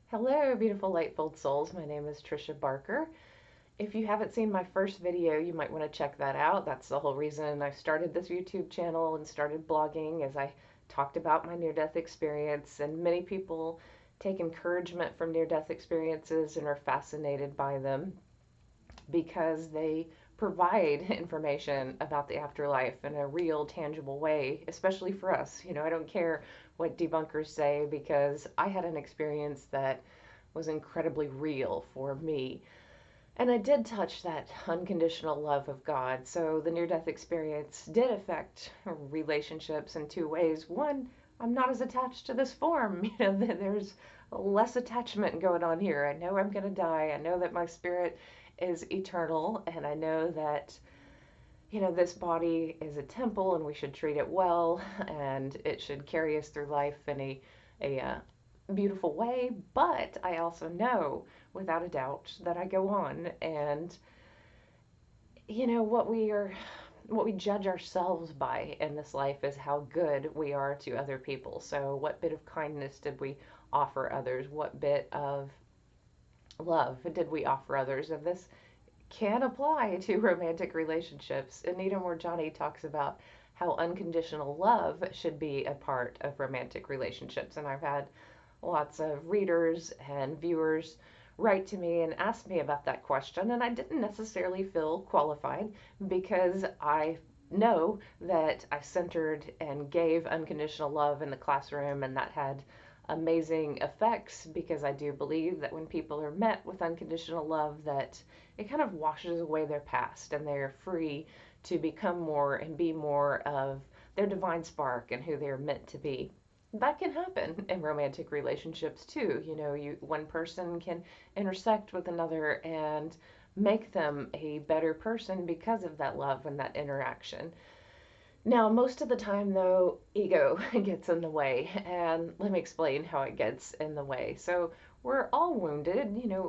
Hello, beautiful light-filled souls. My name is Trisha Barker. If you haven't seen my first video, you might want to check that out. That's the whole reason I started this YouTube channel and started blogging, as I talked about my near-death experience. And many people take encouragement from near-death experiences and are fascinated by them because they provide information about the afterlife in a real, tangible way, especially for us. I don't care what debunkers say because I had an experience that was incredibly real for me. And I did touch that unconditional love of God. So the near death experience did affect relationships in two ways. One, I'm not as attached to this form. There's less attachment going on here. I know I'm going to die. I know that my spirit is eternal. And I know that, this body is a temple and we should treat it well. And it should carry us through life in a beautiful way. But I also know without a doubt that I go on, and what we judge ourselves by in this life is how good we are to other people. So what bit of kindness did we offer others? What bit of love did we offer others? And this can apply to romantic relationships. Anita Morjani talks about how unconditional love should be a part of romantic relationships, and I've had lots of readers and viewers write to me and ask me about that question, and I didn't necessarily feel qualified because I know that I centered and gave unconditional love in the classroom, and that had amazing effects because I do believe that when people are met with unconditional love, that it kind of washes away their past and they're free to become more and be more of their divine spark and who they're meant to be. That can happen in romantic relationships too. One person can intersect with another and make them a better person because of that love and that interaction. Now, most of the time, though, ego gets in the way, and let me explain how it gets in the way. So, we're all wounded.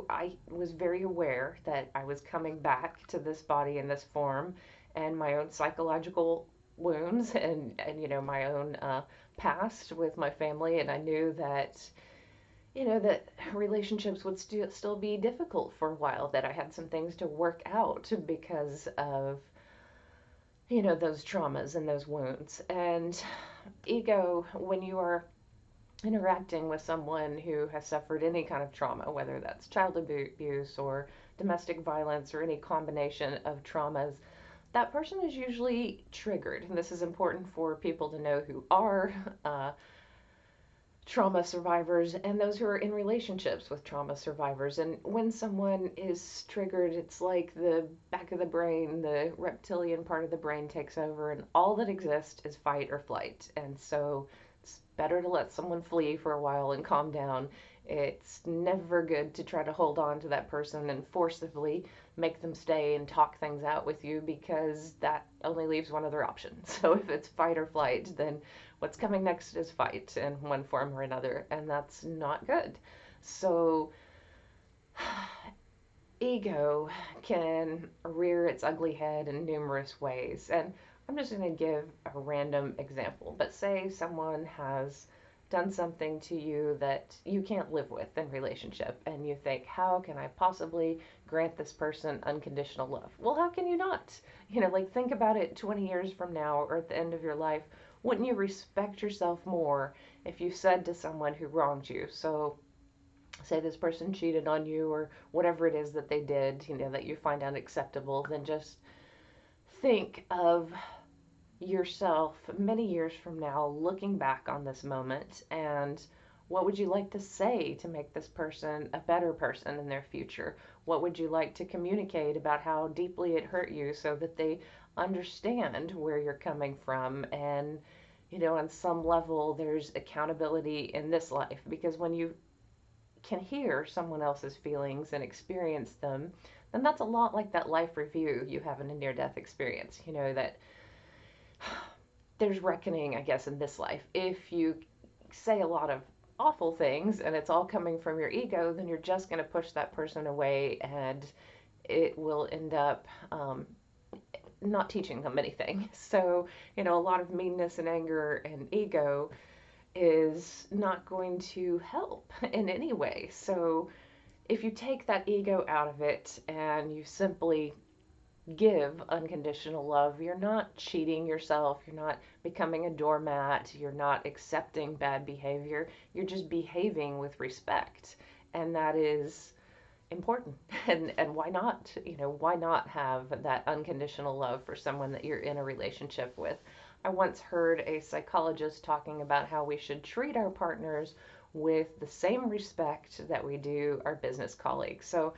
I was very aware that I was coming back to this body in this form, and my own psychological wounds, and my own past with my family, and I knew that relationships would still be difficult for a while, that I had some things to work out because of those traumas and those wounds. And ego, when you are interacting with someone who has suffered any kind of trauma, whether that's child abuse or domestic violence or any combination of traumas, that person is usually triggered. And this is important for people to know who are trauma survivors and those who are in relationships with trauma survivors. And when someone is triggered, it's like the back of the brain, the reptilian part of the brain takes over, and all that exists is fight or flight. And so it's better to let someone flee for a while and calm down. It's never good to try to hold on to that person and forcibly make them stay and talk things out with you, because that only leaves one other option. So if it's fight or flight, then what's coming next is fight in one form or another, and that's not good. So ego can rear its ugly head in numerous ways. And I'm just going to give a random example. But say someone has done something to you that you can't live with in relationship, and you think, how can I possibly grant this person unconditional love? Well, how can you not? Like, think about it 20 years from now or at the end of your life. Wouldn't you respect yourself more if you said to someone who wronged you, so say this person cheated on you or whatever it is that they did, that you find unacceptable, then just think of yourself many years from now looking back on this moment, and what would you like to say to make this person a better person in their future? What would you like to communicate about how deeply it hurt you so that they understand where you're coming from? And on some level there's accountability in this life, because when you can hear someone else's feelings and experience them, then that's a lot like that life review you have in a near death experience. That there's reckoning, I guess, in this life. If you say a lot of awful things and it's all coming from your ego, then you're just going to push that person away, and it will end up not teaching them anything. So, a lot of meanness and anger and ego is not going to help in any way. So if you take that ego out of it and you simply give unconditional love, you're not cheating yourself, you're not becoming a doormat, you're not accepting bad behavior, you're just behaving with respect. And that is important. And why not? Why not have that unconditional love for someone that you're in a relationship with? I once heard a psychologist talking about how we should treat our partners with the same respect that we do our business colleagues. So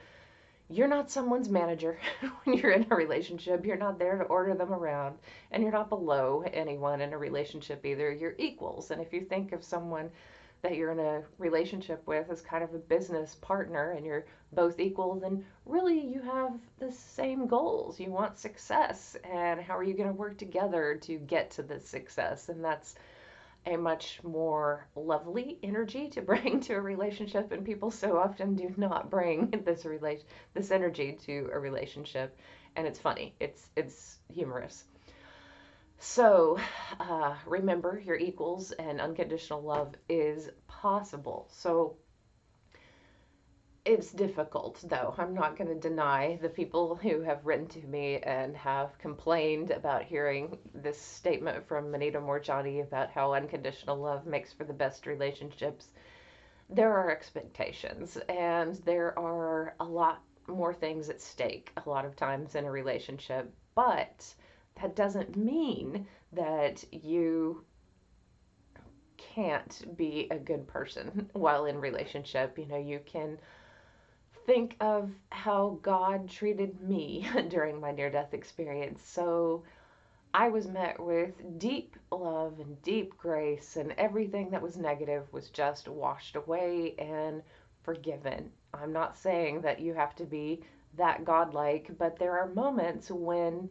you're not someone's manager when you're in a relationship. You're not there to order them around, and you're not below anyone in a relationship either. You're equals. And if you think of someone that you're in a relationship with as kind of a business partner and you're both equal, then really you have the same goals. You want success, and how are you going to work together to get to this success? And that's a much more lovely energy to bring to a relationship, and people so often do not bring this energy to a relationship, and it's funny. It's humorous. So remember, you're equals, and unconditional love is possible. So it's difficult, though. I'm not going to deny the people who have written to me and have complained about hearing this statement from Manita Morjani about how unconditional love makes for the best relationships. There are expectations, and there are a lot more things at stake a lot of times in a relationship, but that doesn't mean that you can't be a good person while in relationship. You can think of how God treated me during my near death experience. So I was met with deep love and deep grace, and everything that was negative was just washed away and forgiven. I'm not saying that you have to be that godlike, but there are moments when,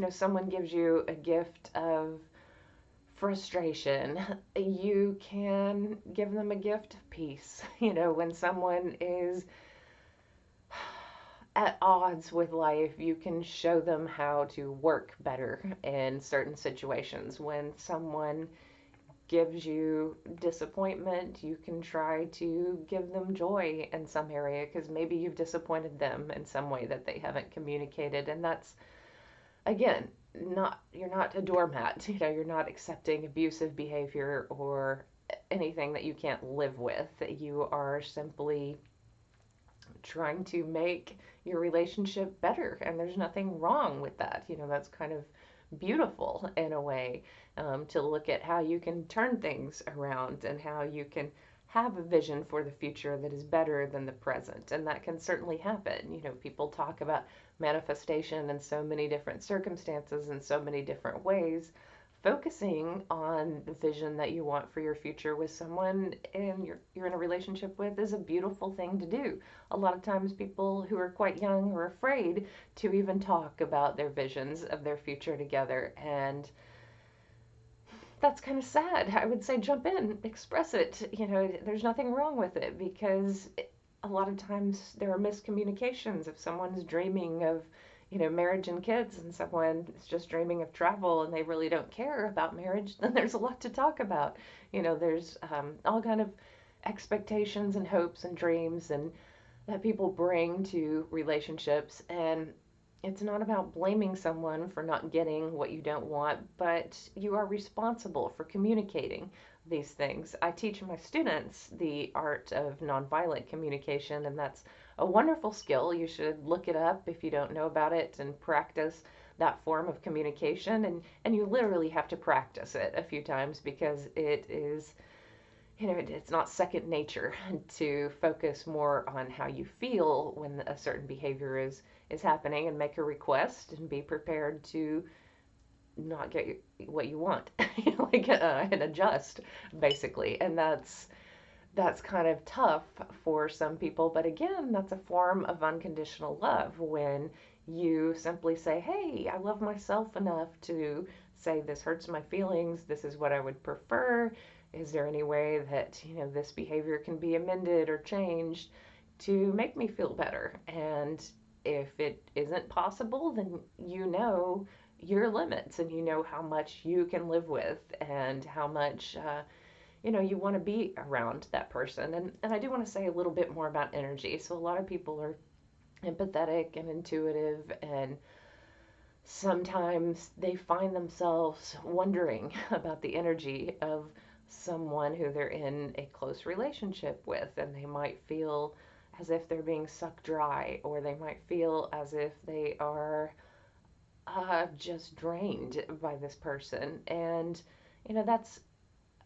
someone gives you a gift of frustration, you can give them a gift of peace. When someone is at odds with life, you can show them how to work better in certain situations. When someone gives you disappointment, you can try to give them joy in some area, because maybe you've disappointed them in some way that they haven't communicated. And that's, again, you're not a doormat. You're not accepting abusive behavior or anything that you can't live with. You are simply trying to make your relationship better, and there's nothing wrong with that. That's kind of beautiful in a way, to look at how you can turn things around and how you can have a vision for the future that is better than the present. And that can certainly happen. People talk about manifestation in so many different circumstances in so many different ways. Focusing on the vision that you want for your future with someone you're in a relationship with is a beautiful thing to do. A lot of times people who are quite young are afraid to even talk about their visions of their future together, and that's kind of sad. I would say jump in, express it. There's nothing wrong with it, because a lot of times there are miscommunications. If someone's dreaming of marriage and kids, and someone is just dreaming of travel and they really don't care about marriage, then there's a lot to talk about. There's all kind of expectations and hopes and dreams and that people bring to relationships, and it's not about blaming someone for not getting what you don't want, but you are responsible for communicating these things. I teach my students the art of nonviolent communication, and that's a wonderful skill. You should look it up if you don't know about it and practice that form of communication. And you literally have to practice it a few times, because it is, it's not second nature to focus more on how you feel when a certain behavior is happening, and make a request and be prepared to not get what you want, and adjust, basically. And that's kind of tough for some people, but again, that's a form of unconditional love, when you simply say, hey, I love myself enough to say, this hurts my feelings, this is what I would prefer, is there any way that this behavior can be amended or changed to make me feel better? And if it isn't possible, then your limits, and how much you can live with, and how much you want to be around that person. And I do want to say a little bit more about energy. So a lot of people are empathetic and intuitive, and sometimes they find themselves wondering about the energy of someone who they're in a close relationship with, and they might feel as if they're being sucked dry, or they might feel as if they are just drained by this person. And, that's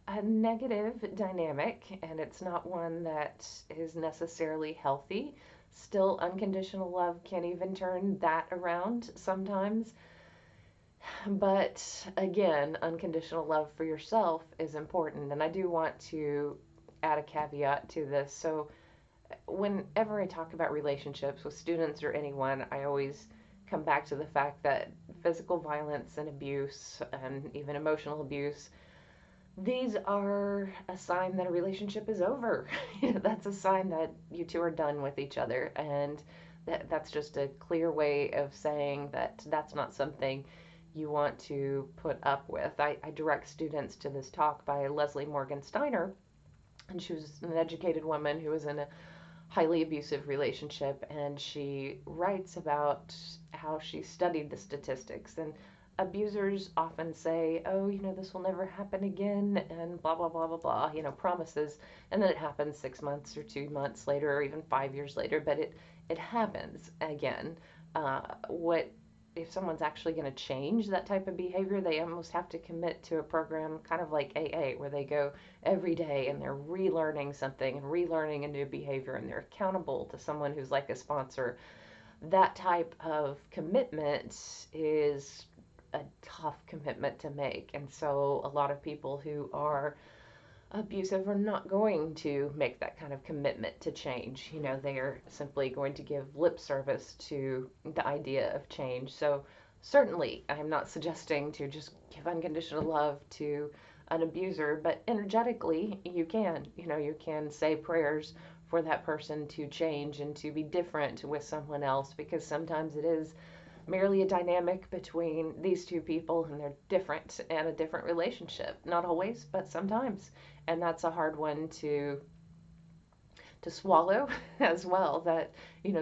a negative dynamic, and it's not one that is necessarily healthy. Still, unconditional love can even turn that around sometimes. But again, unconditional love for yourself is important. And I do want to add a caveat to this. So, whenever I talk about relationships with students or anyone, I always come back to the fact that physical violence and abuse and even emotional abuse, these are a sign that a relationship is over. That's a sign that you two are done with each other. And that's just a clear way of saying that that's not something you want to put up with. I direct students to this talk by Leslie Morgan Steiner, and she was an educated woman who was in a highly abusive relationship, and she writes about how she studied the statistics. And abusers often say, oh, this will never happen again, and blah blah blah blah blah, promises, and then it happens 6 months or 2 months later, or even 5 years later, but it happens again. What if someone's actually going to change that type of behavior? They almost have to commit to a program kind of like AA, where they go every day and they're relearning something and relearning a new behavior, and they're accountable to someone who's like a sponsor. That type of commitment is a tough commitment to make. And so a lot of people who are abusive are not going to make that kind of commitment to change. They are simply going to give lip service to the idea of change. So certainly, I'm not suggesting to just give unconditional love to an abuser, but energetically, you can say prayers for that person to change and to be different with someone else, because sometimes it is merely a dynamic between these two people, and they're different and a different relationship. Not always, but sometimes. And that's a hard one to swallow as well, that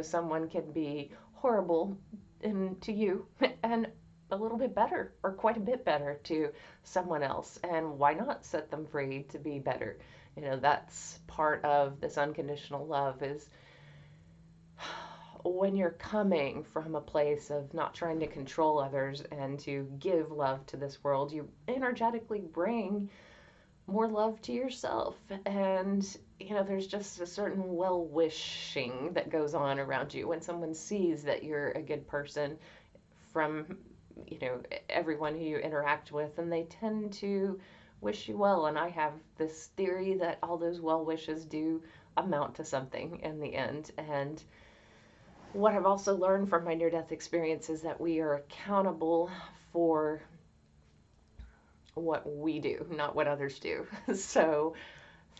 someone can be horrible to you and a little bit better, or quite a bit better, to someone else. And why not set them free to be better? That's part of this unconditional love, is when you're coming from a place of not trying to control others and to give love to this world, you energetically bring more love to yourself. And, there's just a certain well wishing that goes on around you when someone sees that you're a good person from, everyone who you interact with, and they tend to wish you well. And I have this theory that all those well wishes do amount to something in the end. And what I've also learned from my near-death experience is that we are accountable for what we do, not what others do. So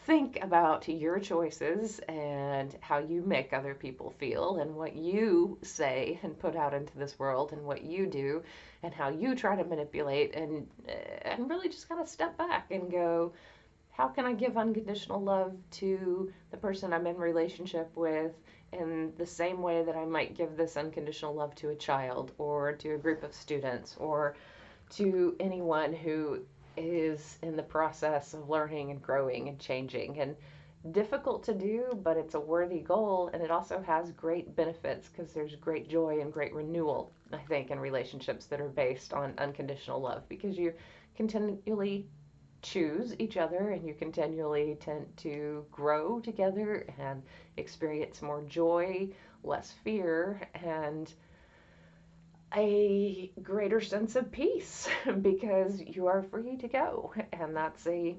think about your choices and how you make other people feel, and what you say and put out into this world, and what you do and how you try to manipulate, and really just kind of step back and go, how can I give unconditional love to the person I'm in relationship with in the same way that I might give this unconditional love to a child, or to a group of students, or to anyone who is in the process of learning and growing and changing. And difficult to do, but it's a worthy goal, and it also has great benefits, because there's great joy and great renewal, I think, in relationships that are based on unconditional love, because you continually choose each other, and you continually tend to grow together and experience more joy, less fear, and a greater sense of peace because you are free to go. And that's a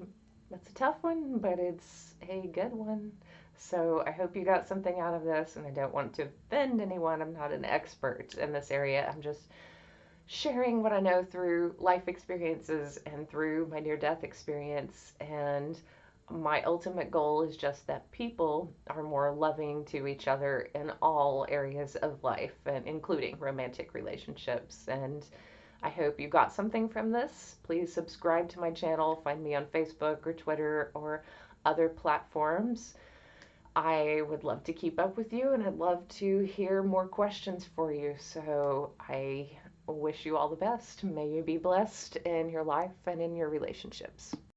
tough one, but it's a good one. So I hope you got something out of this, and I don't want to offend anyone. I'm not an expert in this area. I'm just sharing what I know through life experiences and through my near-death experience. And my ultimate goal is just that people are more loving to each other in all areas of life, and including romantic relationships. And I hope you got something from this. Please subscribe to my channel. Find me on Facebook or Twitter or other platforms. I would love to keep up with you, and I'd love to hear more questions for you. So I wish you all the best. May you be blessed in your life and in your relationships.